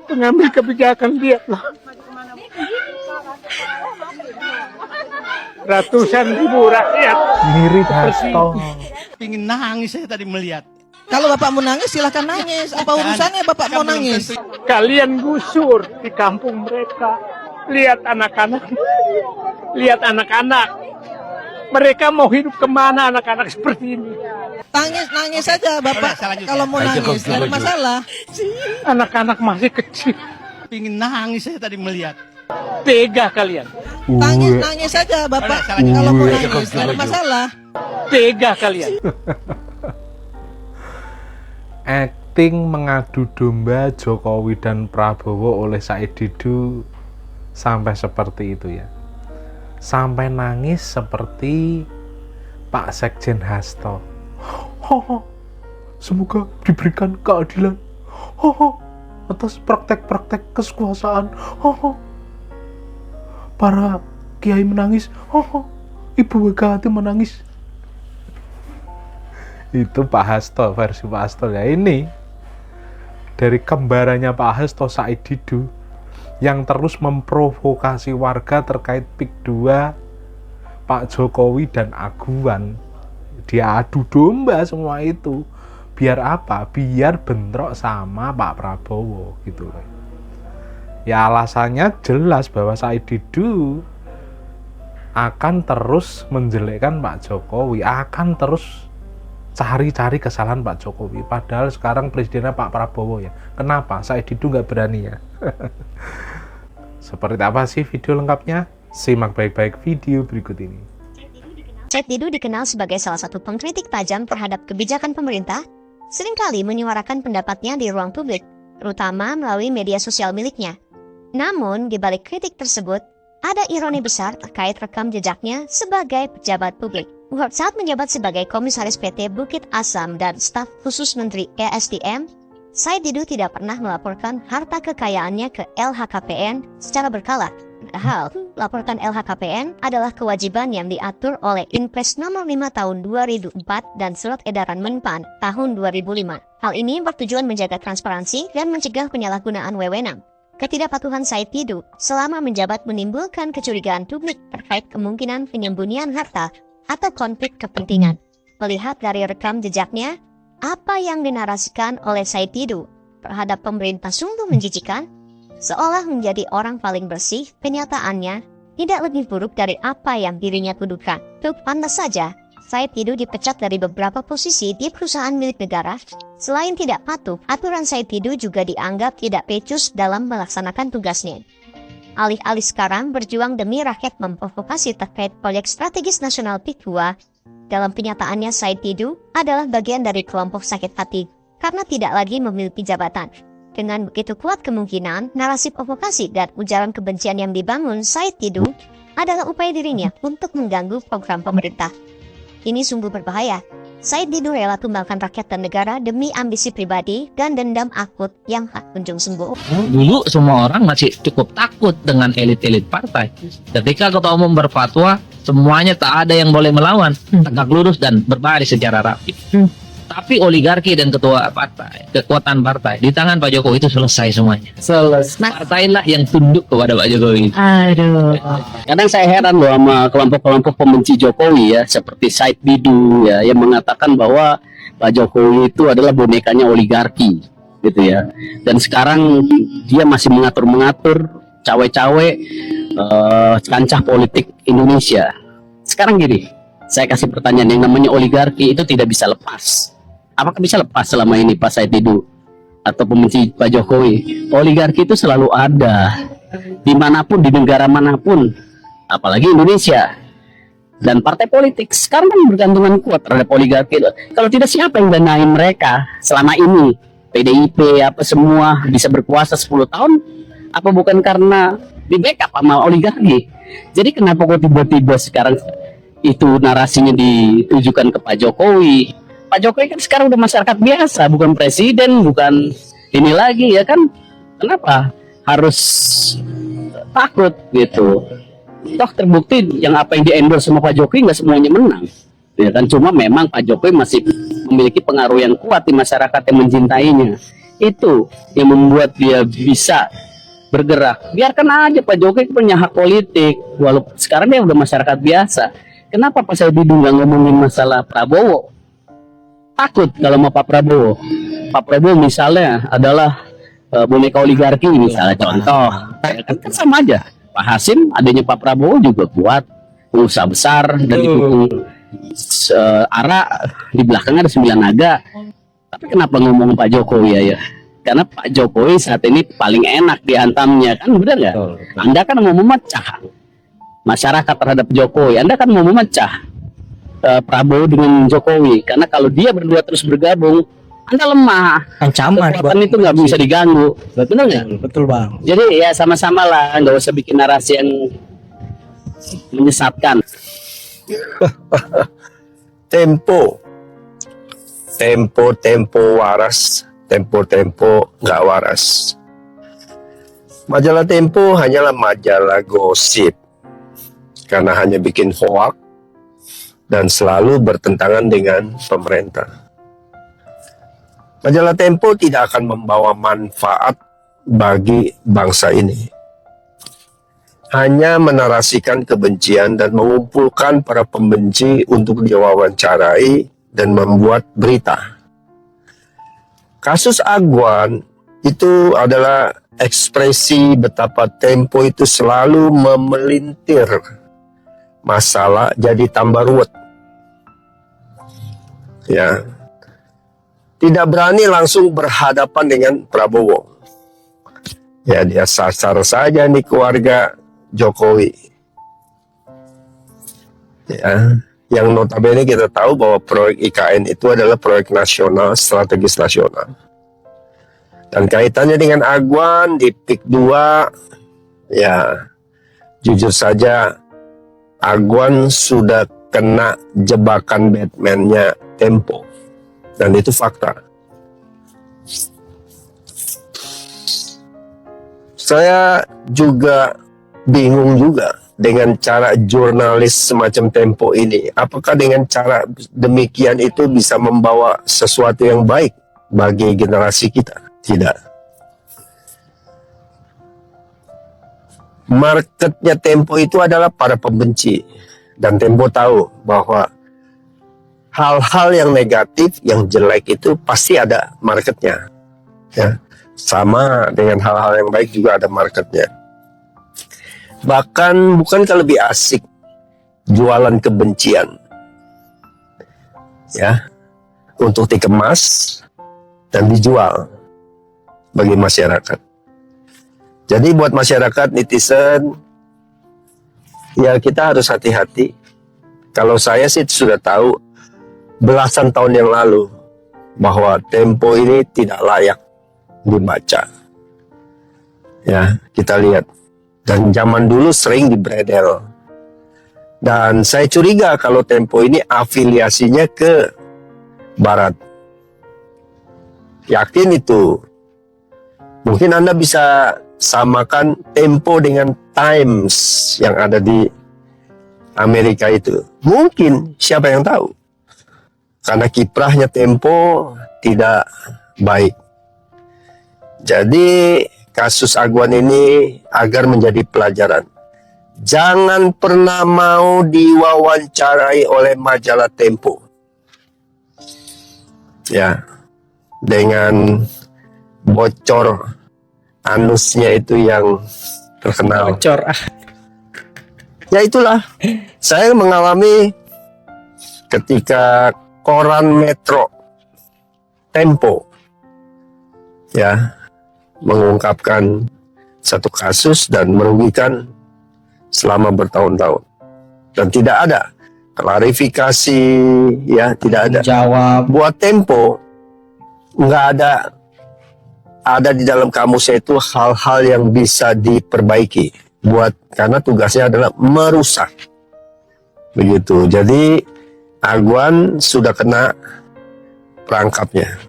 pengambil kebijakan, lihatlah. Ratusan ribu rakyat Mirip Hasto. Pingin nangis saya tadi melihat. Kalau Bapak mau nangis, silahkan nangis. Apa urusannya Bapak mau nangis? Kalian gusur di kampung mereka. Lihat anak-anak. Lihat anak-anak. Mereka mau hidup kemana anak-anak seperti ini? Nangis saja Bapak. Kalau mau nangis, tidak ada masalah. Anak-anak masih kecil. Pingin nangis saya tadi melihat. Tega kalian. Nangis saja Bapak. Kalau mau nangis, tidak ada masalah. Tega kalian. Acting mengadu domba Jokowi dan Prabowo oleh Said Didu sampai seperti itu ya. Sampai nangis seperti Pak Sekjen Hasto. Semoga diberikan keadilan atas praktek-praktek kekuasaan. Para kiai menangis. Ibu Megawati menangis. Itu Pak Hasto, versi Pak Hasto ya. Ini dari kembarannya Pak Hasto, Said Didu, yang terus memprovokasi warga terkait PIK 2 Pak Jokowi dan Aguan. Dia adu domba semua itu. Biar apa? Biar bentrok sama Pak Prabowo gitu. Ya alasannya jelas bahwa Said Didu akan terus menjelekkan Pak Jokowi, akan terus cari-cari kesalahan Pak Jokowi. Padahal sekarang presidennya Pak Prabowo ya. Kenapa Said Didu nggak berani ya? Seperti apa sih video lengkapnya? Simak baik-baik video berikut ini. Said Didu dikenal sebagai salah satu pengkritik tajam terhadap kebijakan pemerintah, seringkali menyuarakan pendapatnya di ruang publik, terutama melalui media sosial miliknya. Namun, di balik kritik tersebut, ada ironi besar terkait rekam jejaknya sebagai pejabat publik. Saat menjabat sebagai Komisaris PT Bukit Asam dan staf khusus Menteri ESDM, Said Didu tidak pernah melaporkan harta kekayaannya ke LHKPN secara berkala. Padahal, laporkan LHKPN adalah kewajiban yang diatur oleh Inpres nomor 5 tahun 2004 dan Surat Edaran Menpan tahun 2005. Hal ini bertujuan menjaga transparansi dan mencegah penyalahgunaan wewenang. Ketidakpatuhan Said Didu selama menjabat menimbulkan kecurigaan publik terkait kemungkinan penyembunyian harta atau konflik kepentingan. Melihat dari rekam jejaknya, apa yang dinarasikan oleh Said Didu terhadap pemerintah sungguh menjijikan. Seolah menjadi orang paling bersih, kenyataannya tidak lebih buruk dari apa yang dirinya tuduhkan. Pantas saja, Said Didu dipecat dari beberapa posisi di perusahaan milik negara. Selain tidak patuh, aturan Said Didu juga dianggap tidak becus dalam melaksanakan tugasnya. Alih-alih sekarang berjuang demi rakyat memprovokasi terkait proyek strategis nasional PIK 2, dalam kenyataannya Said Didu adalah bagian dari kelompok sakit hati karena tidak lagi memiliki jabatan. Dengan begitu kuat kemungkinan, narasi provokasi dan ujaran kebencian yang dibangun Said Didu adalah upaya dirinya untuk mengganggu program pemerintah. Ini sungguh berbahaya. Said Didu rela tumbalkan rakyat dan negara demi ambisi pribadi dan dendam akut yang tak kunjung sembuh. Dulu semua orang masih cukup takut dengan elit-elit partai. Ketika ketua umum berfatwa, semuanya tak ada yang boleh melawan, tegak lurus dan berbaris secara rapi. Tapi oligarki dan ketua partai, kekuatan partai di tangan Pak Jokowi itu selesai semuanya. Selesai. Partailah yang tunduk kepada Pak Jokowi. Aduh. Kadang saya heran loh sama kelompok-kelompok pembenci Jokowi ya, seperti Said Didu ya, yang mengatakan bahwa Pak Jokowi itu adalah bonekanya oligarki, gitu ya. Dan sekarang dia masih mengatur-mengatur cawe-cawe kancah politik Indonesia. Sekarang gini, saya kasih pertanyaan, yang namanya oligarki itu tidak bisa lepas. Apakah bisa lepas selama ini Pak Said Didu atau pembenci Pak Jokowi? Oligarki itu selalu ada dimanapun, di negara manapun, apalagi Indonesia. Dan partai politik sekarang kan bergantungan kuat terhadap oligarki. Kalau tidak, siapa yang danain mereka selama ini? PDIP apa semua bisa berkuasa 10 tahun? Apa bukan karena di backup sama oligarki? Jadi kenapa kok tiba-tiba sekarang itu narasinya ditujukan ke Pak Jokowi? Pak Jokowi kan sekarang udah masyarakat biasa, bukan presiden, bukan ini lagi ya kan? Kenapa harus takut gitu? Toh terbukti yang apa yang di-endorse sama Pak Jokowi nggak semuanya menang, ya kan? Cuma memang Pak Jokowi masih memiliki pengaruh yang kuat di masyarakat yang mencintainya. itu yang membuat dia bisa bergerak. Biarkan aja Pak Jokowi punya hak politik, walaupun sekarang dia udah masyarakat biasa. Kenapa Pak Saididu nggak ngomongin masalah Prabowo? Takut kalau sama Pak Prabowo. Pak Prabowo misalnya adalah boneka oligarki misalnya contoh. Kan sama aja. Pak Hasim adanya Pak Prabowo juga kuat, pengusaha besar dan didukung Ara di belakangnya ada 9 naga. Tapi kenapa ngomong Pak Jokowi ya? Karena Pak Jokowi saat ini paling enak dihantamnya, kan benar nggak? Anda kan mau memecah masyarakat terhadap Jokowi. Anda kan mau memecah Prabowo dengan Jokowi. Karena kalau dia berdua terus bergabung, Anda lemah. Ancaman. Kekuatan itu nggak bisa diganggu. Betul nggak? Betul bang. Jadi ya sama-sama lah, nggak usah bikin narasi yang menyesatkan. Tempo waras, tempo nggak waras. Majalah Tempo hanyalah majalah gosip karena hanya bikin hoak dan selalu bertentangan dengan pemerintah. Majalah Tempo tidak akan membawa manfaat bagi bangsa ini. Hanya menarasikan kebencian dan mengumpulkan para pembenci untuk diwawancarai dan membuat berita. Kasus Agwan itu adalah ekspresi betapa Tempo itu selalu memelintir masalah jadi tambah ruwet. Ya. Tidak berani langsung berhadapan dengan Prabowo. Ya, dia sasar saja nih keluarga Jokowi. Ya, yang notabene kita tahu bahwa proyek IKN itu adalah proyek nasional, strategis nasional. Dan kaitannya dengan Agwan di PIK 2, ya jujur saja Agwan sudah kena jebakan Batman-nya Tempo. Dan itu fakta. Saya juga bingung juga dengan cara jurnalis semacam Tempo ini. Apakah dengan cara demikian itu bisa membawa sesuatu yang baik bagi generasi kita? Tidak. Marketnya Tempo itu adalah para pembenci. Dan Tempo tahu bahwa hal-hal yang negatif, yang jelek itu pasti ada marketnya. Ya. Sama dengan hal-hal yang baik juga ada marketnya. Bahkan bukankah lebih asik jualan kebencian? Ya, untuk dikemas dan dijual bagi masyarakat. Jadi buat masyarakat netizen, ya kita harus hati-hati. Kalau saya sih sudah tahu belasan tahun yang lalu bahwa Tempo ini tidak layak dibaca. Ya, kita lihat. Dan zaman dulu sering dibredel. Dan saya curiga kalau Tempo ini afiliasinya ke Barat. Yakin itu. Mungkin Anda bisa samakan Tempo dengan Times yang ada di Amerika itu. Mungkin, siapa yang tahu. Karena kiprahnya Tempo tidak baik. Jadi kasus Agwan ini agar menjadi pelajaran. Jangan pernah mau diwawancarai oleh majalah Tempo. Ya, dengan bocor anusnya itu yang terkenal. Bocor. Ya itulah, saya mengalami ketika koran Metro Tempo ya mengungkapkan satu kasus dan merugikan selama bertahun-tahun dan tidak ada klarifikasi, ya tidak ada. Jawab. Buat Tempo nggak ada di dalam kamusnya itu hal-hal yang bisa diperbaiki karena tugasnya adalah merusak begitu. Jadi Agwan sudah kena perangkapnya.